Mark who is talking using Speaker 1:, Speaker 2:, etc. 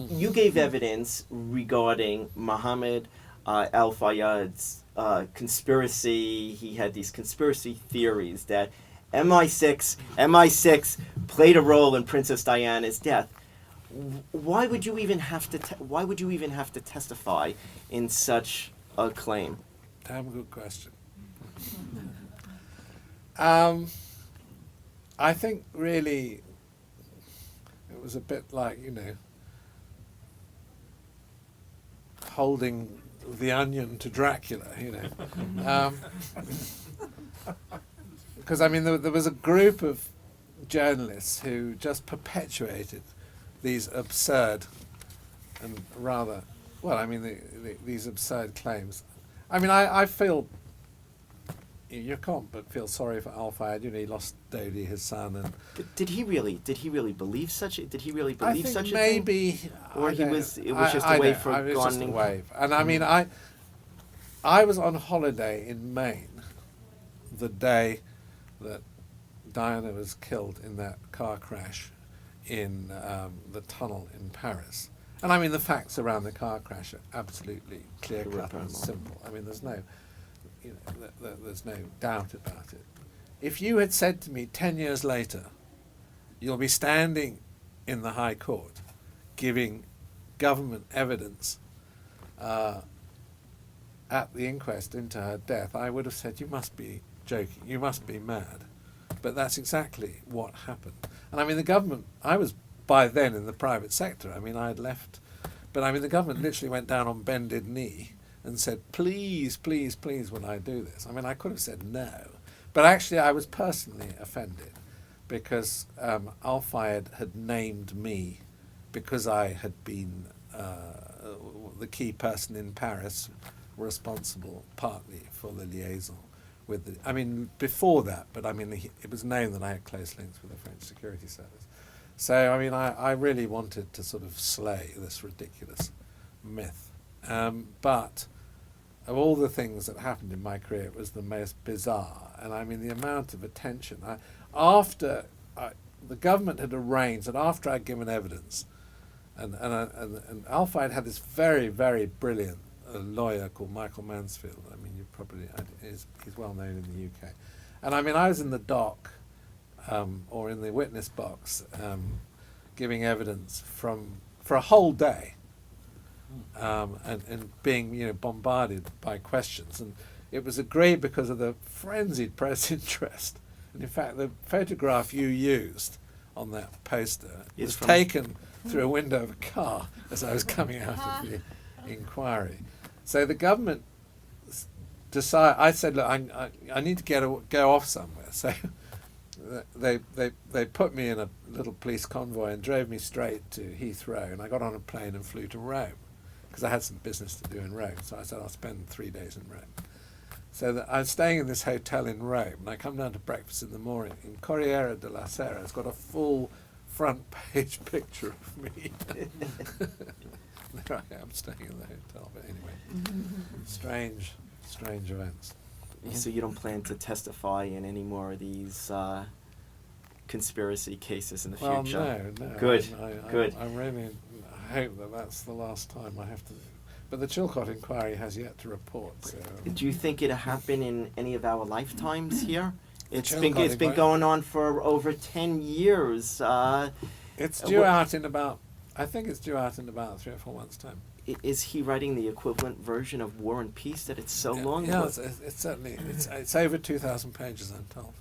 Speaker 1: you gave evidence regarding Mohammed al-Fayyad's conspiracy. He had these conspiracy theories that MI6 played a role in Princess Diana's death. Why would you even have to testify in such a claim?
Speaker 2: Damn good question. I think really it was a bit like, holding the onion to Dracula, because there was a group of journalists who just perpetuated these absurd and rather, these absurd claims. I feel, you can't but feel sorry for Al-Fayyad. He lost Dodi, his son, and
Speaker 1: did he really believe such? Did he really
Speaker 2: I
Speaker 1: believe
Speaker 2: think
Speaker 1: such
Speaker 2: maybe,
Speaker 1: a thing? Or it was just a way for
Speaker 2: it was just a
Speaker 1: Gawning.
Speaker 2: wave. And I was on holiday in Maine the day that Diana was killed in that car crash in the tunnel in Paris. And the facts around the car crash are absolutely clear-cut and simple. There's no, there's no doubt about it. If you had said to me 10 years later, you'll be standing in the High Court giving government evidence at the inquest into her death, I would have said, you must be joking, you must be mad. But that's exactly what happened. And the government, I was by then in the private sector, I had left, but the government literally went down on bended knee and said, please, please, please, will I do this? I could have said no, but actually I was personally offended because Al-Fayyad had named me because I had been the key person in Paris responsible partly for the liaison with the, before that, but it was known that I had close links with the French security service. So, I really wanted to sort of slay this ridiculous myth. But of all the things that happened in my career, it was the most bizarre. And the amount of attention. After the government had arranged, and after I'd given evidence, and Al-Fayyad had this very, very brilliant lawyer called Michael Mansfield. You probably, he's well known in the UK. And I was in the dock, or in the witness box, giving evidence for a whole day, and being bombarded by questions. And it was agreed because of the frenzied press interest. And in fact, the photograph you used on that poster was taken through a window of a car as I was coming out of the inquiry. So the government decided. I said, look, I need to go off somewhere. So they put me in a little police convoy and drove me straight to Heathrow, and I got on a plane and flew to Rome because I had some business to do in Rome. So I said I'll spend 3 days in Rome. So I was staying in this hotel in Rome, and I come down to breakfast in the morning, and Corriere della Sera has got a full front page picture of me. There I am staying in the hotel, but anyway, strange events.
Speaker 1: So you don't plan to testify in any more of these conspiracy cases in the future?
Speaker 2: Well, no.
Speaker 1: Good.
Speaker 2: Good. I really hope that that's the last time I have to. But the Chilcot inquiry has yet to report. So.
Speaker 1: Do you think it'll happen in any of our lifetimes here? It's
Speaker 2: Chilcot
Speaker 1: been going on for over 10 years.
Speaker 2: It's due out in about. I think it's due out in about 3 or 4 months' time.
Speaker 1: Is he writing the equivalent version of War and Peace that it's so long?
Speaker 2: Yeah, it's certainly it's over 2,000 pages, I'm told.